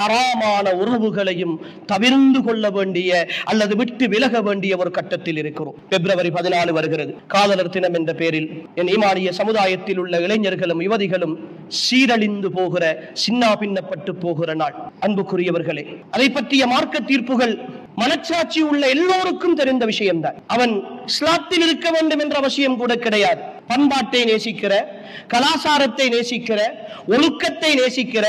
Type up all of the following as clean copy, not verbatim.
ஹராமான உறவுகளையும் தவிர்ந்து கொள்ள வேண்டிய அல்லது விட்டு விலக வேண்டிய ஒரு கட்டத்தில் இருக்கிறோம். பிப்ரவரி 14 வருகிறது, காதலர் தினம் என்ற பெயரில் என் ஈமானிய சமுதாயத்தில் உள்ள இளைஞர்களும் யுவதிகளும் சீரழிந்து போகிற, சின்னா பின்னப்பட்டு போகிற நாள். அன்புக்குரியவர்களே, அதை பற்றிய மார்க்க தீர்ப்புகள் மனச்சாட்சி உள்ள எல்லோருக்கும் தெரிந்த விஷயம்தான். அவன் இஸ்லாத்தில் இருக்க வேண்டும் என்ற அவசியம் கூட கிடையாது. பண்பாட்டை நேசிக்கிற, கலாச்சாரத்தை நேசிக்கிற, ஒழுக்கத்தை நேசிக்கிற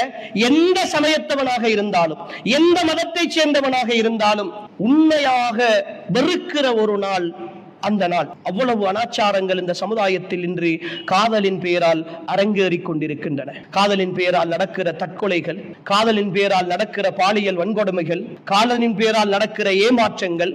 எந்த சமயத்தவனாக இருந்தாலும், எந்த மதத்தை சேர்ந்தவனாக இருந்தாலும் உண்மையாக வெறுக்கிற ஒரு நாள் அந்த நாள். அவ்வளவு அனாச்சாரங்கள் இந்த சமுதாயத்தில் இன்று காதலின் பெயரால் அரங்கேறிக் கொண்டிருக்கின்றன. காதலின் பெயரால் நடக்கிற தற்கொலைகள், காதலின் பெயரால் நடக்கிற பாலியல் வன்கொடுமைகள், காதலின் பெயரால் நடக்கிற ஏமாற்றங்கள்.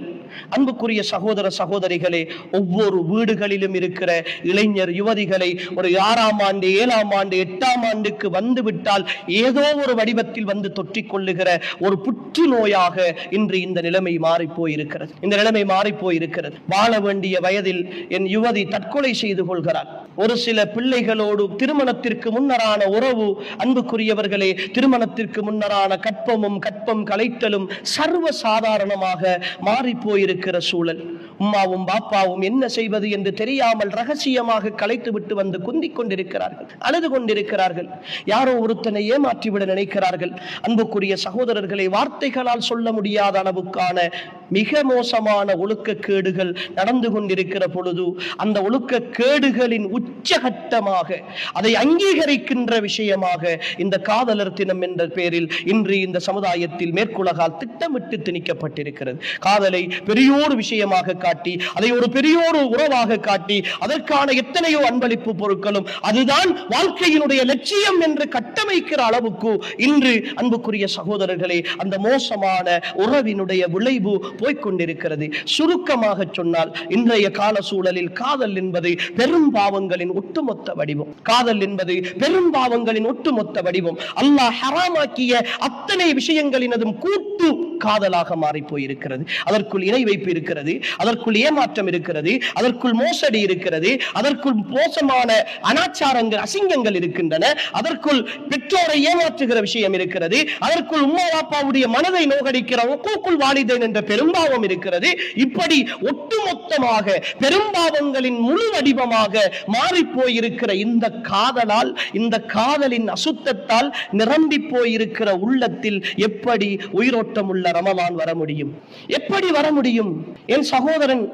அன்புக்குரிய சகோதர சகோதரிகளே, ஒவ்வொரு வீடுகளிலும் இருக்கிற இளைஞர் யுவதிகளை ஒரு 6ஆம் ஆண்டு, 7ஆம் ஆண்டு, 8ஆம் ஆண்டுக்கு வந்து விட்டால் ஏதோ ஒரு வடிவத்தில் வந்து தொற்றிக் கொள்ளுகிற ஒரு புற்று நோயாக இன்று இந்த நிலைமை மாறி போயிருக்கிறது. இந்த நிலைமை மாறி போயிருக்கிறது. வாழ வேண்டிய வயதில் என் யுவதி தற்கொலை செய்து கொள்கிறார். ஒரு சில பிள்ளைகளோடு திருமணத்திற்கு முன்னரான உறவு, அன்புக்குரியவர்களே, திருமணத்திற்கு முன்னரான கற்பமும் கற்பம் கலைத்தலும் சர்வ சாதாரணமாக மாறி போயிருக்கிற சூழல். உம்மாவும் பாப்பாவும் என்ன செய்வது என்று தெரியாமல் ரகசியமாக கலைத்து விட்டு வந்து குந்திக் கொண்டிருக்கிறார்கள், அழுது கொண்டிருக்கிறார்கள். யாரோ ஒருத்தனை ஏமாற்றிவிட நினைக்கிறார்கள். அன்புக்குரிய சகோதரர்களை, வார்த்தைகளால் சொல்ல முடியாத அளவுக்கான மிக மோசமான ஒழுக்கக்கேடுகள் நடந்து கொண்டிருக்கிற பொழுது, அந்த ஒழுக்கக்கேடுகளின் உச்சகட்டமாக அதை அங்கீகரிக்கின்ற விஷயமாக இந்த காதலர் தினம் என்ற பெயரில் இன்று இந்த சமுதாயத்தில் மேற்குலகால் திட்டமிட்டு திணிக்கப்பட்டிருக்கிறது. காதலை பெரியோரு விஷயமாக காட்டி, அதை ஒரு பெரியோரு உறவாக காட்டி, அதற்கான எத்தனையோ அன்பளிப்பு பொருட்களும் அதுதான் வாழ்க்கையினுடைய லட்சியம் என்று கட்டமைக்கிற அளவுக்கு இன்று அன்புக்குரிய சகோதரர்களே அந்த மோசமான உறவினுடைய விளைவு போய்கொண்டிருக்கிறது. சுருக்கமாக சொன்னால், இன்றைய கால சூழலில் காதல் என்பது பெரும் பாவங்களின் ஒட்டுமொத்த வடிவம். காதல் என்பது பெரும் பாவங்களின் ஒட்டுமொத்த வடிவம். அல்லாஹ் ஹராமாக்கிய அத்தனை விஷயங்களினதும் கூட்டு காதலாக மாறி போயிருக்கிறது. அதற்குள் இணை வைப்பு இருக்கிறது, அதற்குள் ஏமாற்றம் இருக்கிறது, அதற்குள் மோசடி இருக்கிறது, அதற்குள் மோசமான அனாச்சாரங்கள், அசிங்கங்கள் இருக்கின்றன, அதற்குள் பெற்றோரை ஏமாற்றுகிற விஷயம் இருக்கிறது, அதற்குள் உம்மா பாப்பாவுடைய மனதை நோகடிக்கிற உக்கூக்குல் வாலிதைன் என்ற பெரும்பாவம் இருக்கிறது. இப்படி ஒட்டுமொத்தமாக பெரும்பாவங்களின் முழு வடிவமாக மாறி போயிருக்கிற இந்த காதலால், இந்த காதலின் அசுத்தத்தால் நிரம்பி போயிருக்கிற உள்ளத்தில் எப்படி உயிரோட்டம் உள்ள ரமலான் வர முடியும்? எப்படி வர முடியும்? என் சகோதரன்,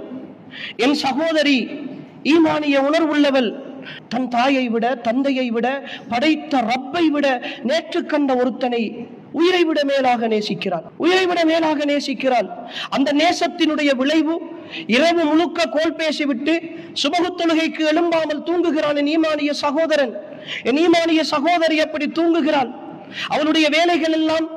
என் சகோதரி ஈமானிய உணர்வுள்ளவள் தன் தாயை விட, தந்தையை விட, படைத்த ரப்பை விட, நேற்று கண்ட ஒருத்தனை உயிரை விட மேலாக நேசிக்கிறாள், உயிரை விட மேலாக நேசிக்கிறாள். அந்த நேசத்தினுடைய விளைவு, இரவு முழுக்க கோல் பேசிவிட்டு சுபஹு தொழுகைக்கு எழும்பாமல் தூங்குகிறான் என் ஈமானிய சகோதரன். என் ஈமானிய சகோதரி அப்படி தூங்குகிறாள். அவளுடைய வேலைகள் எல்லாம்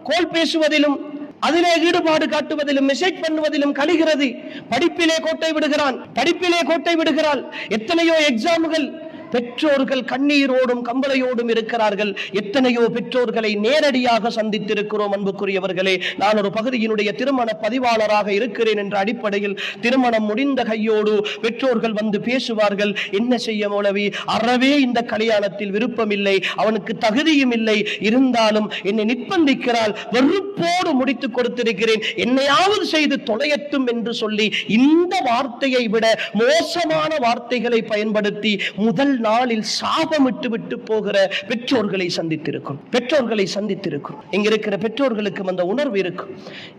கோல் பேசுவதிலும், அதிலே ஈடுபாடு காட்டுவதிலும், மெசேஜ் பண்ணுவதிலும் கழிகிறது. படிப்பிலே கோட்டை விடுகிறான், படிப்பிலே கோட்டை விடுகிறாள். எத்தனையோ எக்ஸாம்கள், பெற்றோர்கள் கண்ணீரோடும் கம்பளையோடும் இருக்கிறார்கள். எத்தனையோ பெற்றோர்களை நேரடியாக சந்தித்திருக்கிறோம். அன்புக்குரியவர்களே, நான் ஒரு பகுதியினுடைய திருமண பதிவாளராக இருக்கிறேன் என்ற அடிப்படையில் திருமணம் முடிந்த கையோடு பெற்றோர்கள் வந்து பேசுவார்கள். என்ன செய்ய மௌலவி, அறவே இந்த கல்யாணத்தில் விருப்பமில்லை, அவனுக்கு தகுதியும் இல்லை, இருந்தாலும் என்னை நிர்பந்திக்கிறாள், வெறுப்போடு முடித்துக் கொடுத்திருக்கிறேன், என்னையாவது செய்து தொலையட்டும் என்று சொல்லி இந்த வார்த்தையை விட மோசமான வார்த்தைகளை பயன்படுத்தி முதல் நாளில் சாபமிட்டு விட்டு போகிற பெற்றோர்களை சந்தித்திருக்கும். பெற்றோர்களை சந்தித்திருக்கும். இங்க இருக்கிற பெற்றோர்களுக்கு அந்த உணர்வு இருக்கும்.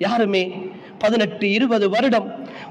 யாருமே 18-20 வருடம்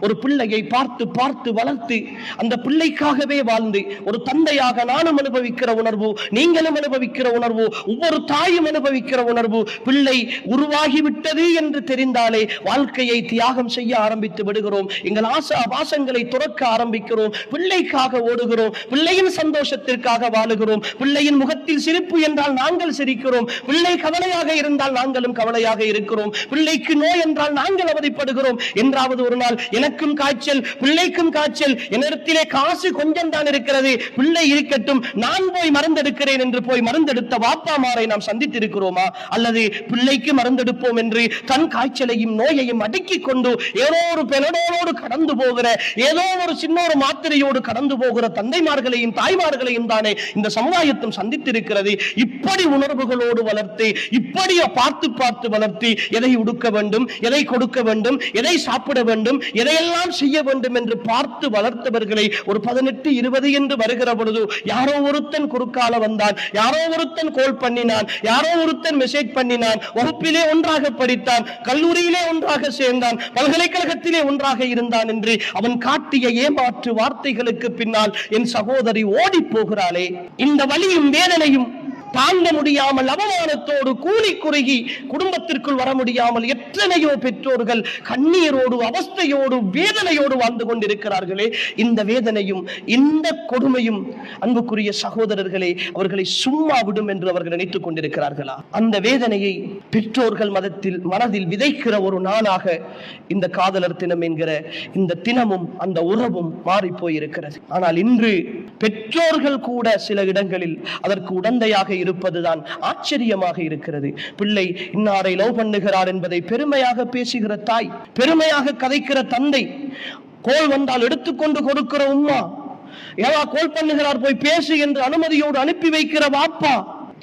ஒரு பிள்ளையை பார்த்து பார்த்து வளர்த்து அந்த பிள்ளைக்காகவே வாழ்ந்து, ஒரு தந்தையாக நானும் அனுபவிக்கிற உணர்வு, நீங்களும் அனுபவிக்கிற உணர்வு, ஒவ்வொரு தாயும் அனுபவிக்கிற உணர்வு, பிள்ளை உருவாகிவிட்டது என்று தெரிந்தாலே வாழ்க்கையை தியாகம் செய்ய ஆரம்பித்து விடுகிறோம். எங்கள் ஆசா வாசங்களை துறக்க ஆரம்பிக்கிறோம். பிள்ளைக்காக ஓடுகிறோம், பிள்ளையின் சந்தோஷத்திற்காக வாழுகிறோம். பிள்ளையின் முகத்தில் சிரிப்பு என்றால் நாங்கள் சிரிக்கிறோம். பிள்ளை கவலையாக இருந்தால் நாங்களும் கவலையாக இருக்கிறோம். பிள்ளைக்கு நோய் என்றால் நாங்கள் அவதிப்படுகிறோம். நோய்படுகிறோம் என்றாவது ஒரு நாள் எனக்கும் காய்ச்சல், பிள்ளைக்கும் காய்ச்சல், என்னிடத்திலே காசு கொஞ்சம் தான் இருக்கிறது, பிள்ளை இருக்கட்டும், நான் போய் மருந்தெடுக்கிறேன் என்று போய் மருந்தெடுத்த வாப்பாமாரை நாம் சந்தித்திருக்கிறோமா? அல்லது பிள்ளைக்கு மருந்தெடுப்போம் என்று தன் காய்ச்சலையும் நோயையும் அடுக்கிக் கொண்டு ஏதோ ஒரு பெனடோடு கடந்து போகிற, ஏதோ ஒரு சின்ன ஒரு மாத்திரையோடு கடந்து போகிற தந்தைமார்களையும் தாய்மார்களையும் தானே இந்த சமுதாயத்தும் சந்தித்திருக்கிறது. இப்படி உணர்வுகளோடு வளர்த்து, இப்படி பார்த்து பார்த்து வளர்த்து, எதை உடுக்க வேண்டும், எதை கொடுக்க வேண்டும், எதை சாப்பிட வேண்டும், எதையெல்லாம் செய்ய வேண்டும் என்று பார்த்து வளர்த்தவர்களை ஒரு 18, 20 என்று வருகிற பொழுது யாரோ ஒருத்தன் குறுக்கால வந்தான், யாரோ ஒருத்தன் கோல் பண்ணினான், யாரோ ஒருத்தன் மெசேஜ் பண்ணினான், வகுப்பிலே ஒன்றாக படித்தான், கல்லூரியிலே ஒன்றாக சேர்ந்தான், பல்கலைக்கழகத்திலே ஒன்றாக இருந்தான் என்று அவன் காட்டிய ஏமாற்று வார்த்தைகளுக்கு பின்னால் என் சகோதரி ஓடி போகிறாளே. இந்த வலியும் வேதனையும் தாங்க முடியாமல் அவமானத்தோடு கூலி குறுகி குடும்பத்திற்குள் வர முடியாமல் எத்தனையோ பெற்றோர்கள் கண்ணீரோடு அவஸ்தையோடு வேதனையோடு வாழ்ந்து கொண்டிருக்கிறார்களே. இந்த வேதனையும் இந்த கொடுமையும் அன்புக்குரிய சகோதரர்களே அவர்களை சும்மா விடும் என்று அவர்கள் நினைத்துக் கொண்டிருக்கிறார்களா? அந்த வேதனையை பெற்றோர்கள் மனதில் விதைக்கிற ஒரு நாளாக இந்த காதலர் தினம் என்கிற இந்த தினமும் அந்த உறவும் மாறி போயிருக்கிறது. ஆனால் இன்று பெற்றோர்கள் கூட சில இடங்களில் அதற்கு உடந்தையாக இருப்பதுதான் ஆச்சரியமாக இருக்கிறது. பிள்ளை இன்னாரை லவ் பண்ணுகிறார் என்பதை பெருமையாக பேசுகிற தாய், பெருமையாக கதைக்கிற தந்தை, கோல் வந்தால் எடுத்துக்கொண்டு கொடுக்கிற உம்மா, ஏவா கோல் பண்ணுகிறார் போய் பேசு என்று அனுமதியோடு அனுப்பி வைக்கிற வாப்பா,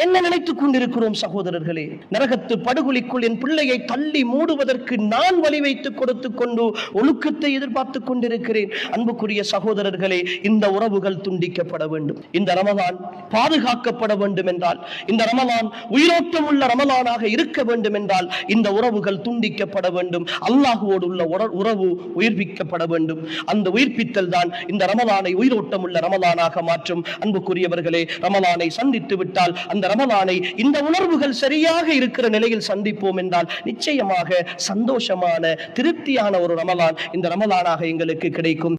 என்ன நினைத்துக் கொண்டிருக்கிறோம் சகோதரர்களே? நரகத்து படுகொலிக்குள் என் பிள்ளையை தள்ளி மூடுவதற்கு நான் வழி வைத்துக் கொடுத்து கொண்டு ஒழுக்கத்தை எதிர்பார்த்துக் கொண்டிருக்கிறேன். அன்புக்குரிய சகோதரர்களே, இந்த உறவுகள் துண்டிக்கப்பட வேண்டும். இந்த ரமலான் பாதுகாக்கப்பட வேண்டும் என்றால், இந்த ரமலான் உயிரோட்டம் உள்ள ரமலானாக இருக்க வேண்டும் என்றால் இந்த உறவுகள் துண்டிக்கப்பட வேண்டும். அல்லாஹுவோடு உள்ள உறவு உயிர்ப்பிக்கப்பட வேண்டும். அந்த உயிர்ப்பித்தல் தான் இந்த ரமலானை உயிரோட்டம் உள்ள ரமலானாக மாற்றும். அன்புக்குரியவர்களே, ரமலானை சந்தித்து விட்டால் அந்த ரமலானை இந்த உணர்வுகள் சரியாக இருக்கிற நிலையில் சந்திப்போம் என்றால் நிச்சயமாக சந்தோஷமான திருப்தியான ஒரு ரமலான் இந்த ரமலானாக எங்களுக்கு கிடைக்கும்.